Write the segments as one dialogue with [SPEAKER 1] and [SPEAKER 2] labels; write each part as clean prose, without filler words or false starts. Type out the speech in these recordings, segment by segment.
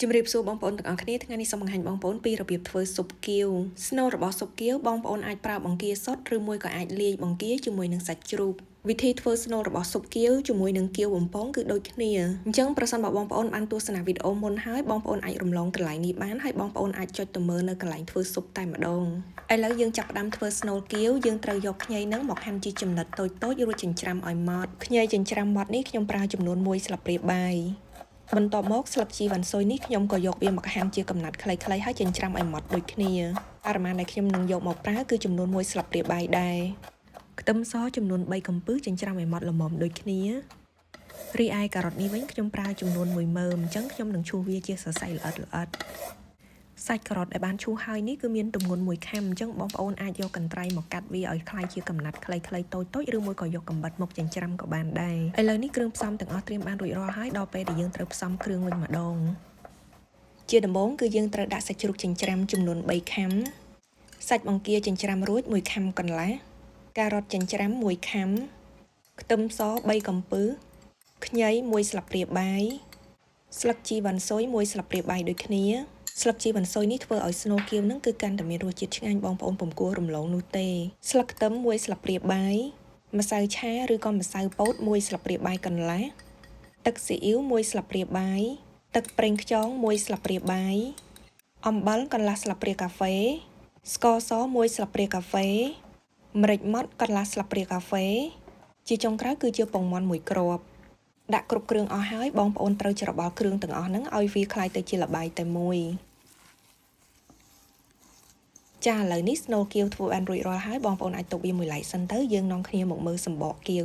[SPEAKER 1] ជំរាបសួរបងប្អូនទាំងអស់គ្នាថ្ងៃនេះសូមបង្ហាញបងប្អូនពីរបៀបធ្វើស៊ុបគៀវស្នូលរបស់ស៊ុបគៀវបងប្អូនអាចប្រើបង្គាសុទ្ធឬមួយក៏អាចលាយបង្គាជាមួយនឹងសាច់ជ្រូកវិធីធ្វើស្នូលរបស់ស៊ុបគៀវជាមួយនឹងគៀវបំពងគឺដូចគ្នាអញ្ចឹងប្រសិនបើបងប្អូនបានទស្សនាវីដេអូមុនហើយបងប្អូនអាចរំលងកន្លែងនេះបានហើយបងប្អូនអាចចុចទៅមើលនៅកន្លែងធ្វើស៊ុបតែម្ដងឥឡូវយើងចាប់ផ្ដើមធ្វើស្នូលគៀវយើងត្រូវយកខ្ញីនឹងមកហាន់ជាចំណិតតូចៗរួចចិញ្ច្រាំឲ្យម៉ត់ខ្ញីចិញ្ច្រាំម៉ត់នេះខ្ញុំប្រើចំនួន1ស្លាបព្រាបាយបន្ទាប់មកស្លឹកជីវ៉ាន់ស៊ុយនេះខ្ញុំក៏យកវាមកហាន់ជាកំណាត់ខ្លីៗហើយចិញ្ច្រាំឲ្យម៉ត់ដូចគ្នាបរិមាណដែលខ្ញុំនឹងយកមកប្រើគឺចំនួន1ស្លាបព្រាបាយដែរខ្ទឹមសចំនួន3កំពឹសចិញ្ច្រាំឲ្យម៉ត់ល្មមដូចគ្នារីឯការ៉ុតនេះវិញខ្ញុំប្រើចំនួន1មើមអញ្ចឹងខ្ញុំនឹងឈូសវាជាសរសៃល្អិតសាច់ការ៉ុតដែលបានឈូសហើយនេះគឺមានទម្ងន់1ខាំអញ្ចឹងបងប្អូនអាចយកកន្ត្រៃមកកាត់វាឲ្យคล้ายជាកំណាត់ខ្លីៗតូចៗឬមួយក៏យកកាំបិតមកចិញ្ច្រាំក៏បានដែរឥឡូវនេះគ្រឿងផ្សំទាំងអស់ត្រៀមបានរួចរាល់ហើយដល់ពេលដែលយើងត្រូវផ្សំគ្រឿងវិញម្ដងជាដំបូងគឺយើងត្រូវដាក់សាច់ជ្រូកចិញ្ច្រាំចំនួន3ខាំសាច់បង្គាចិញ្ច្រាំរួច1ខាំកន្លះការ៉ុតចិញ្ច្រាំ1ខាំខ្ទឹមស3កំពឹសខ្ញី1ស្លាបព្រាបាយស្លឹកជីវ៉ាន់ស៊ុយ1ស្លាបព្រាបាយដូចគ្នាស្លឹកជីវ៉ាន់ស៊ុយនេះធ្វើឲ្យស្នូលគៀវនឹងគឺកាន់តែមានរសជាតិឆ្ងាញ់បងប្អូនពុំគួររំលងនោះទេស្លឹកខ្ទឹម1ស្លាបព្រាបាយម្សៅឆាឬក៏ម្សៅពោត1ស្លាបព្រាបាយកន្លះទឹកស៊ីអ៊ីវ1ស្លាបព្រាបាយទឹកប្រេងខ្យង1ស្លាបព្រាបាយអំបិលកន្លះស្លាបព្រាកាហ្វេស្ករស1ស្លាបព្រាកាហ្វេម្រេចម៉ដ្ឋកន្លះស្លាបព្រាកាហ្វេជាចុងក្រោយគឺជាពងមាន់1គ្រាប់ដាក់គ្រប់គ្រឿងអស់ហើយបងប្អូនត្រូវច្របល់គ្រឿងទាំងអស់ហ្នឹងឲ្យវាคล้ายទៅជាល្បាយតែមួយចាឥឡូវនេះស្នូលគៀវធ្វើបានរួចរាល់ហើយបងប្អូនអាចទុកវាមួយឡែកសិនទៅយើងនាំគ្នាមកមើលសម្បកគៀ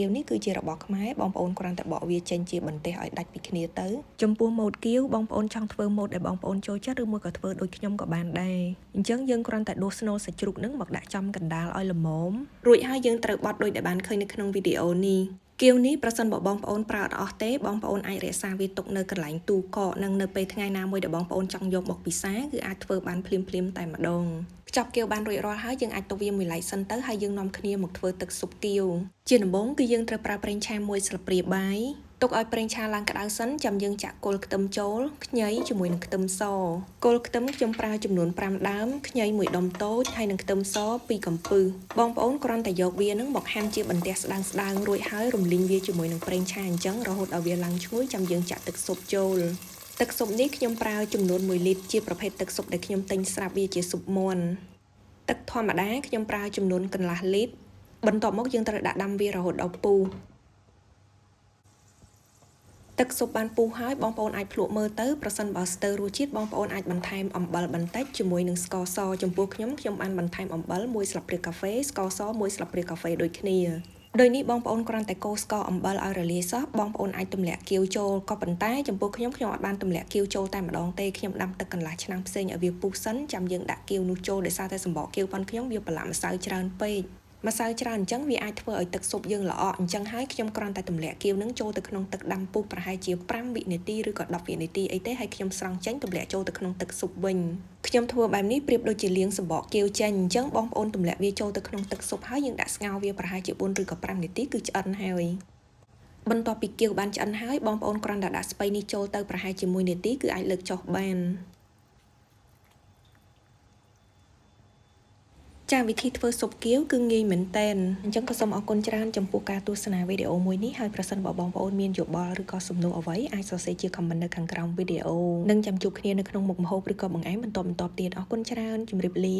[SPEAKER 1] វនេះគឺជារបស់ខ្មែរបងប្អូនគ្រាន់តែបកវាចេញជាបន្ទះឲ្យដាច់ពីគ្នាទៅចំពោះម៉ូតគៀវបងប្អូនចង់ធ្វើម៉ូតដែលបងប្អូនចូលចិត្តឬមួយក៏ធ្វើដូចខ្ញុំក៏បានដែរអញ្ចឹងយើងគ្រាន់តែដួសស្នូលសាច់ជ្រូកហ្នឹងមកដាក់ចំកណ្ដាលឲ្យល្មមរួចហើយយើងត្រូវបត់ដូចដែលបានឃើញនៅក្នុងវីដេអូនេះគៀវនេះប្រសិនបើបងប្អូនប្រើអត់អស់ទេបងប្អូនអាចរក្សាវាទុកនៅកន្លែងទូកកនិងនៅពេលថ្ងៃណាមួយដែលបងប្អូនចង់យកមកពិសាគឺអាចធ្វើបានភ្លាមៗតែម្ដងខ្ចប់គៀវបានរួចរាល់ហើយយើងអាចទុកវាមួយឡែកសិនទៅហើយយើងនាំគ្នាមកធ្វើទឹកស៊ុបគៀវជាដំបូងគឺយើងត្រូវប្រើប្រេងឆា1ស្លាបព្រាបាយទុកឲ្យប្រេងឆាឡើងក្តៅសិនចាំយើងចាក់គល់ខ្ទឹមចូលខ្ញីជាមួយនឹងខ្ទឹមសគល់ខ្ទឹមខ្ញុំប្រើចំនួន5ដើមខ្ញី1ដុំតូចហើយនឹងខ្ទឹមស2កំពឹសបងប្អូនគ្រាន់តែយកវានឹងមកហាន់ជាបន្ទះស្ដើងរួចហើយរំលីងវាជាមួយនឹងប្រេងឆាអញ្ចឹងរហូតដល់វាឡើងឈ្ងុយចាំយើងចាក់ទឹកស៊ុបចូលទឹកស៊ុបនេះខ្ញុំប្រើចំនួន1លីត្រជាប្រភេទទឹកស៊ុបដែលខ្ញុំទិញស្រាប់វាជាស៊ុបមាន់ទឹកធម្មតាខ្ញុំប្រើចំនួនកន្លះលីត្របន្ទាប់មកយើងត្រូវដាក់ដាំវារហូតដល់ពុះទឹកស៊ុបបានពុះហើយបងប្អូនអាចភ្លក់មើលទៅប្រសិនបើស្ទើររសជាតិបងប្អូនអាចបន្ថែមអំបិលបន្តិចជាមួយនឹងស្ករសចំពោះខ្ញុំបានបន្ថែមអំបិល1ស្លាបព្រាកាហ្វេស្ករស1ស្លាបព្រាកាហ្វេដូចគ្នាដោយនេះបងប្អូនគ្រាន់តែកូរស្ករអំបិលឲ្យរលាយសោះបងប្អូនអាចទម្លាក់គៀវចូលក៏ប៉ុន្តែចំពោះខ្ញុំអត់បានទម្លាក់គៀវចូលតែម្ដងទេខ្ញុំដាំទឹកកន្លះឆ្នាំងផ្សេងឲ្យវាពុះសិនចាំយើងដាក់គៀវនោះចូលដោយសារតែសម្បកគៀវប៉ុនខ្ញុំវាប្រឡាក់ម្សៅច្រើនពេកម្សៅច្រើនអញ្ចឹងវាអាចធ្វើឲ្យទឹកស៊ុបយើងល្អក់អញ្ចឹងហើយខ្ញុំគ្រាន់តែទម្លាក់គៀវនឹងចូលទៅក្នុងទឹកដាំពុះប្រហែលជា5វិនាទីឬក៏10វិនាទីអីទេហើយខ្ញុំស្រង់ចេញទម្លាក់ចូលទៅក្នុងទឹកស៊ុបវិញខ្ញុំធ្វើបែបនេះប្រៀបដូចជាលាងសម្បកគៀវចេញអញ្ចឹងបងប្អូនទម្លាក់វាចូលទៅក្នុងទឹកស៊ុបហើយយើងដាក់ស្ងោរវាប្រហែលជា4ឬក៏5នាទីគឺឆ្អិនហើយបន្ទាប់ពីគៀវបានឆ្អិនហើយបងប្អូនគ្រាន់តែដាក់ស្ពៃនេះចូលទៅប្រហែលជា1នាទីគឺអាចលើកចុះបានចាវិធីធ្វើស៊ុបគៀវគឺងាយមែនតើអញ្ចឹងក៏សូមអរគុណច្រើនចំពោះការទស្សនាវីដេអូមួយនេះហើយប្រសិនបើបងប្អូនមានយោបល់ឬក៏សំណួរអ្វីអាចសរសេរជា comment នៅខាងក្រោមវីដេអូនិងចាំជួបគ្នានៅក្នុងមុខម្ហូបឬក៏បង្អែមបន្តទៀតអរគុណច្រើនជម្រាបលា